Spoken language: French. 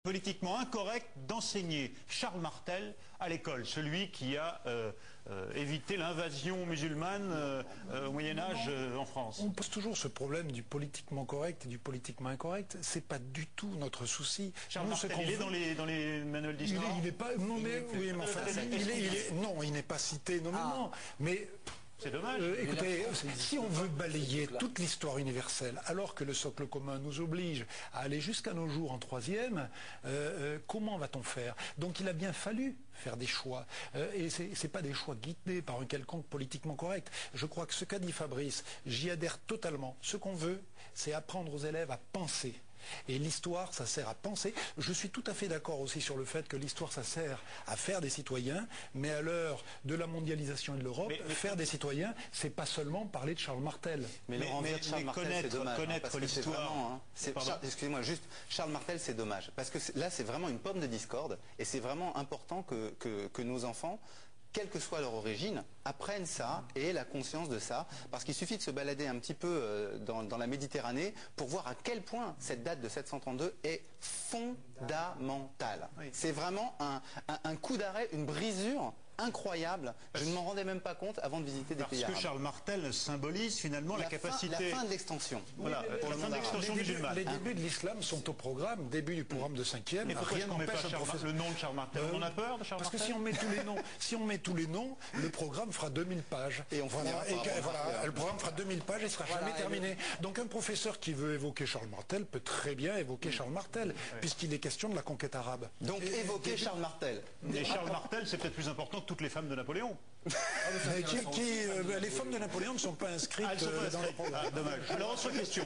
politiquement incorrect d'enseigner Charles Martel à l'école, celui qui a évité l'invasion musulmane au Moyen-Âge en France. On pose toujours ce problème du politiquement correct et du politiquement incorrect. C'est pas du tout notre souci. Charles Martel, il est dans les manuels d'histoire. Il est pas. Non mais oui, mais enfin, non, il n'est pas cité nommément. Mais c'est dommage. Écoutez, si on veut balayer toute l'histoire universelle, alors que le socle commun nous oblige à aller jusqu'à nos jours en troisième, comment va-t-on faire? Donc il a bien fallu faire des choix. Et c'est pas des choix guidés par un quelconque politiquement correct. Je crois que ce qu'a dit Fabrice, j'y adhère totalement. Ce qu'on veut, c'est apprendre aux élèves à penser. Et l'histoire, ça sert à penser. Je suis tout à fait d'accord aussi sur le fait que l'histoire, ça sert à faire des citoyens, mais à l'heure de la mondialisation et de l'Europe, faire des citoyens, c'est pas seulement parler de Charles Martel. Mais Charles Martel, c'est dommage. Connaître l'histoire. Excusez-moi, juste, Charles Martel, c'est dommage. Parce que là, c'est vraiment une pomme de discorde, et c'est vraiment important que nos enfants, quelle que soit leur origine, apprennent ça et aient la conscience de ça. Parce qu'il suffit de se balader un petit peu dans la Méditerranée pour voir à quel point cette date de 732 est fondamentale. Oui. C'est vraiment un coup d'arrêt, une brisure incroyable. Je ne m'en rendais même pas compte avant de visiter des pays arabes. Parce que Charles Martel symbolise finalement la capacité... La fin de l'extension. Voilà, pour la fin de l'extension musulmane. Les débuts de l'islam sont au programme, début du programme de 5e. Mais pourquoi est-ce qu'on met pas le nom de Charles Martel? On a peur de Charles Martel? Parce que si on met tous les noms, le programme fera 2000 pages. Et on voilà, le programme fera 2000 pages et sera jamais terminé. Donc un professeur qui veut évoquer Charles Martel peut très bien évoquer Charles Martel, puisqu'il est question de la conquête arabe. Donc évoquer Charles Martel. Et Charles Martel, c'est peut-être plus important que toutes les femmes de Napoléon. Les femmes de Napoléon ne sont pas inscrites dans le programme. Dommage. Alors, autre question.